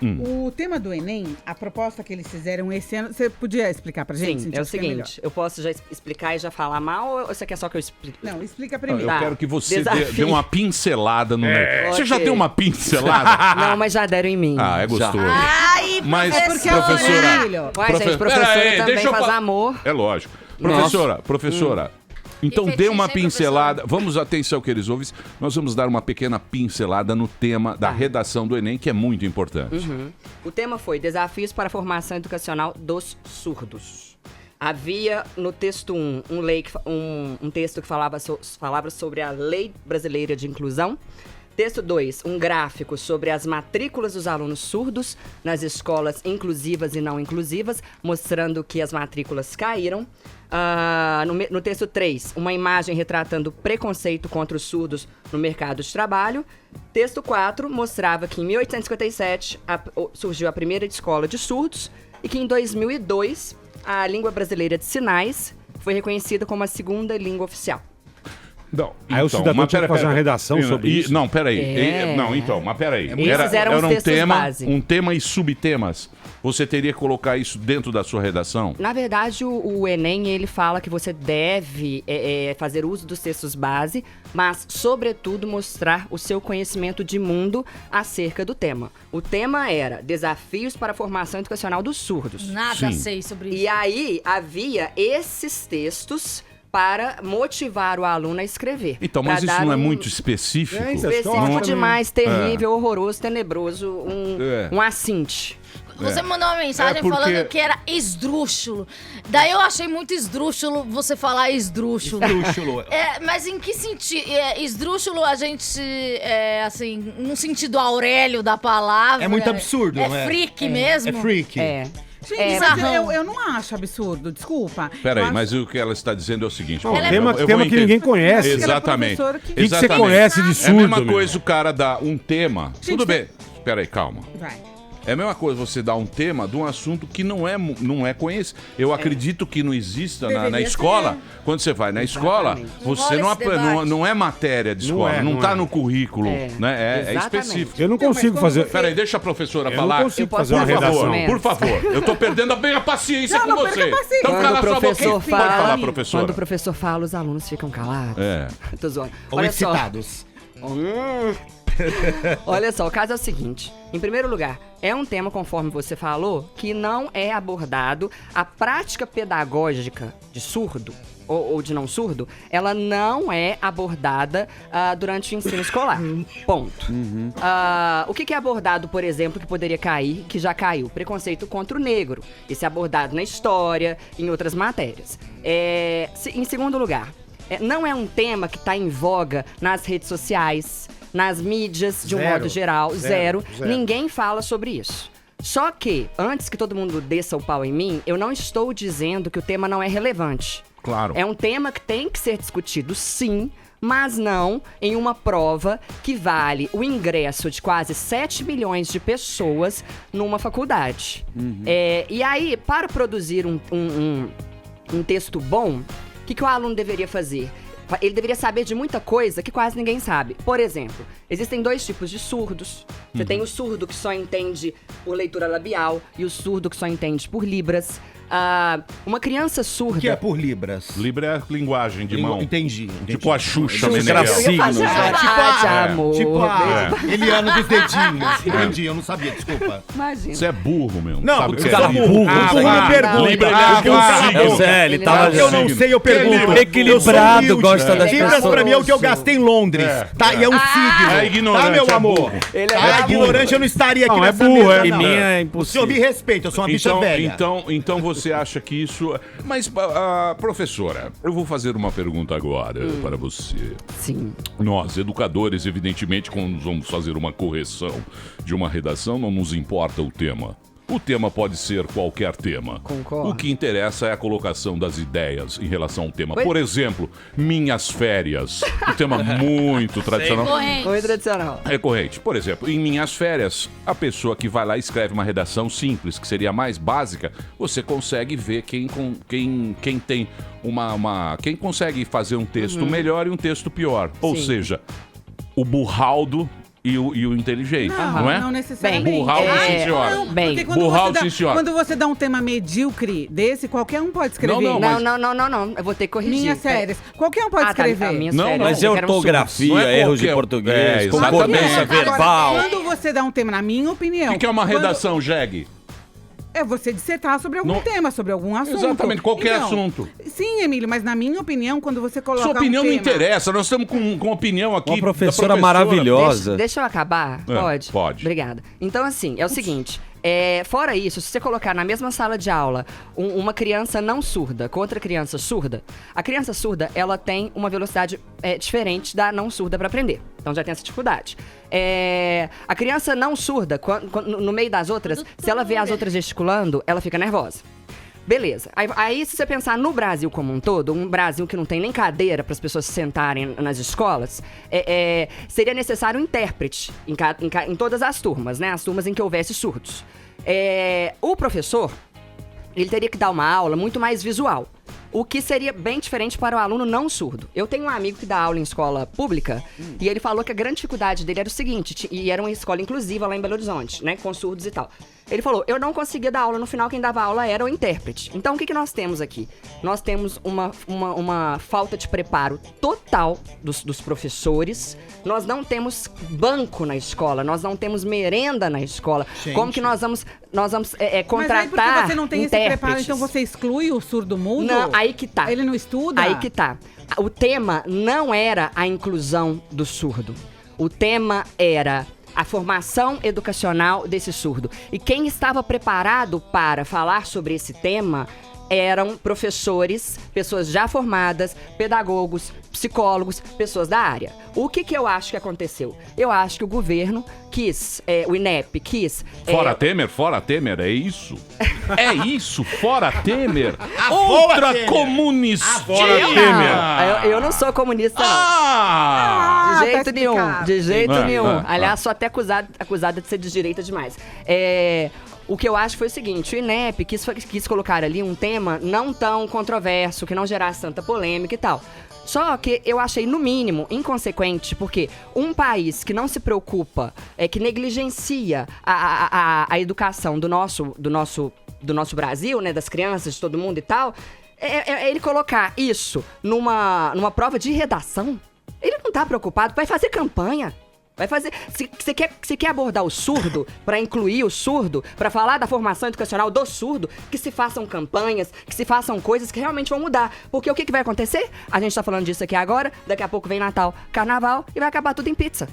O tema do Enem, a proposta que eles fizeram esse ano, você podia explicar pra gente? Sim, é o seguinte, eu posso já explicar e já falar mal ou você quer só que eu explique? Não, explica Eu primeiro. quero que você dê uma pincelada no negócio. Você já deu uma pincelada? Não, mas já deram em mim. Ah, é gostoso. Ai, Mas, professora... Uai, gente, professora também faz amor. É lógico. Nossa. Professora, então E dê uma fetiche, hein, pincelada. Vamos, atenção, queridos ouvintes. Nós vamos dar uma pequena pincelada no tema da redação do Enem, que é muito importante. O tema foi Desafios para a Formação Educacional dos Surdos. Havia no texto 1 um texto que falava sobre a Lei Brasileira de Inclusão. Texto 2, um gráfico sobre as matrículas dos alunos surdos nas escolas inclusivas e não inclusivas, mostrando que as matrículas caíram. No texto 3, uma imagem retratando preconceito contra os surdos no mercado de trabalho. Texto 4 mostrava que em 1857 surgiu a primeira escola de surdos e que em 2002 a língua brasileira de sinais foi reconhecida como a segunda língua oficial. Não, Aí o cidadão tinha que fazer uma redação sobre isso. Não, peraí. Não, então, mas peraí. Esses eram os textos base. Um tema e subtemas. Você teria que colocar isso dentro da sua redação? Na verdade, o Enem, ele fala que você deve fazer uso dos textos base, mas, sobretudo, mostrar o seu conhecimento de mundo acerca do tema. O tema era Desafios para a Formação Educacional dos Surdos. Nada sei sobre isso. E aí, havia esses textos para motivar o aluno a escrever. Então, mas isso não é muito específico? Específico demais, terrível, horroroso, tenebroso, um assinte. Você mandou uma mensagem falando que era esdrúxulo. Daí eu achei muito esdrúxulo você falar esdrúxulo. Esdrúxulo. Mas em que sentido? Esdrúxulo a gente, assim, no sentido Aurélio da palavra. É muito absurdo, é não é? freak mesmo? É freak. Gente, mas eu não acho absurdo, desculpa. Peraí, mas o que ela está dizendo é o seguinte. Tema que ninguém conhece. Exatamente. O que você conhece de surdo? É a mesma coisa o cara dar um tema. Tudo bem. Peraí, calma. Vai. É a mesma coisa você dar um tema de um assunto que não é conhecido. Eu acredito que não exista na escola. Quando você vai na escola, você não é matéria de escola, não está no currículo. É específico. Eu não consigo fazer. Peraí, deixa a professora falar. Eu não consigo fazer uma redação. Por favor, eu tô perdendo bem a paciência com você. Então Quando o professor fala, pode falar, professora. Quando o professor fala, os alunos ficam calados. Tô zoando. Ou excitados. Olha só, o caso é o seguinte. Em primeiro lugar, é um tema, conforme você falou, que não é abordado. A prática pedagógica de surdo ou de não surdo, ela não é abordada durante o ensino escolar. Ponto. O que é abordado, por exemplo, que poderia cair, que já caiu? Preconceito contra o negro. Isso é abordado na história, em outras matérias. Em segundo lugar, não é um tema que está em voga nas redes sociais, nas mídias, de um modo geral, zero. Ninguém fala sobre isso. Só que, antes que todo mundo desça o pau em mim, eu não estou dizendo que o tema não é relevante. Claro. É um tema que tem que ser discutido, sim, mas não em uma prova que vale o ingresso de quase 7 milhões de pessoas numa faculdade. E aí, para produzir um texto bom, o que o aluno deveria fazer? Ele deveria saber de muita coisa que quase ninguém sabe. Por exemplo, existem 2 tipos de surdos. Você tem o surdo que só entende por leitura labial e o surdo que só entende por libras. Uma criança surda... O que é por libras? Libra é a linguagem de mão. Entendi. Tipo a Xuxa Meneghel. Meneghel. Tipo a Eliana dos dedinhos. Entendi, eu não sabia, desculpa. Imagina. Você é burro, meu. Não, sabe porque que você é burro. O burro me pergunta. Libra é um signo. Zé, ele tava... Eu não sei, eu pergunto. Equilibrado, gosta das Libras pessoas. pra mim é o que eu gastei em Londres. Tá? E é um signo. É ignorante, tá, meu é amor? burro. Tá? Ignorante, eu não estaria aqui Não, é nessa burro, mesa, e não. minha é O impossível. senhor me respeita, eu sou uma bicha velha. Então você acha que isso... Mas, professora, eu vou fazer uma pergunta agora para você. Sim. Nós, educadores, evidentemente, quando vamos fazer uma correção de uma redação, não nos importa o tema. O tema pode ser qualquer tema. Concordo. O que interessa é a colocação das ideias em relação ao tema. Por exemplo, minhas férias. Um tema muito tradicional. Foi tradicional. Recorrente. Por exemplo, em minhas férias, a pessoa que vai lá e escreve uma redação simples, que seria a mais básica, você consegue ver quem tem quem consegue fazer um texto melhor e um texto pior. Ou seja, o burraldo e o inteligente, não é? Não necessariamente. Burral, sim, senhora. Não, Bem, porque quando burral, você dá, sim, senhora. quando você dá um tema medíocre desse, qualquer um pode escrever. Não, mas- Não. Eu vou ter que corrigir. Minhas séries. Qualquer um pode Ah, tá, escrever. minhas Não, férias, Mas é eu quero um ortografia, Não é erros de qualquer- português, É, concordância exatamente. verbal. Quando você dá um tema, na minha opinião. O que é uma quando- redação, Jeg? É você dissertar sobre algum Não- tema, sobre algum assunto. Exatamente, qualquer Então, assunto. Sim, Emílio, mas na minha opinião, quando você coloca Sua opinião um não tema... interessa, nós estamos com opinião aqui. Uma da professora maravilhosa. Deixa eu acabar? Pode? pode. Obrigada. Então, assim, é o seguinte. Fora isso, se você colocar na mesma sala de aula uma criança não surda com outra criança surda, a criança surda, ela tem uma velocidade diferente da não surda para aprender. Então já tem essa dificuldade. A criança não surda, no meio das outras, se ela vê as outras gesticulando, ela fica nervosa. Beleza. Aí, se você pensar no Brasil como um todo, um Brasil que não tem nem cadeira para as pessoas se sentarem nas escolas, seria necessário um intérprete em todas as turmas, né? As turmas em que houvesse surdos. O professor, ele teria que dar uma aula muito mais visual, o que seria bem diferente para o aluno não surdo. Eu tenho um amigo que dá aula em escola pública e ele falou que a grande dificuldade dele era o seguinte, e era uma escola inclusiva lá em Belo Horizonte, né, com surdos e tal. Ele falou, eu não conseguia dar aula, no final quem dava aula era o intérprete. Então o que nós temos aqui? Nós temos uma falta de preparo total dos professores, nós não temos banco na escola, nós não temos merenda na escola. Gente. Como que nós vamos contratar Mas aí porque você não tem esse preparo, intérpretes? então você exclui o surdo-mudo? Não, aí que tá. Ele não estuda? Aí que tá. O tema não era a inclusão do surdo. O tema era a formação educacional desse surdo. E quem estava preparado para falar sobre esse tema eram professores, pessoas já formadas, pedagogos, psicólogos, pessoas da área. O que eu acho que aconteceu? Eu acho que o governo quis, o INEP quis... Fora Temer, é isso? É isso, fora Temer? Fora Outra Temer. comunistinha! Fora Temer. Eu não sou comunista, não. Ah! De jeito tá nenhum, explicado. de jeito nenhum. ah. Aliás, sou até acusada de ser de direita demais. O que eu acho foi o seguinte, o INEP quis colocar ali um tema não tão controverso, que não gerasse tanta polêmica e tal. Só que eu achei, no mínimo, inconsequente, porque um país que não se preocupa, que negligencia a educação do nosso Brasil, né, das crianças, de todo mundo e tal, ele colocar isso numa prova de redação, ele não tá preocupado, vai fazer campanha. Vai fazer. Se quer abordar o surdo, para incluir o surdo, para falar da formação educacional do surdo, que se façam campanhas, que se façam coisas que realmente vão mudar. Porque o que vai acontecer? A gente tá falando disso aqui agora, daqui a pouco vem Natal, Carnaval e vai acabar tudo em pizza.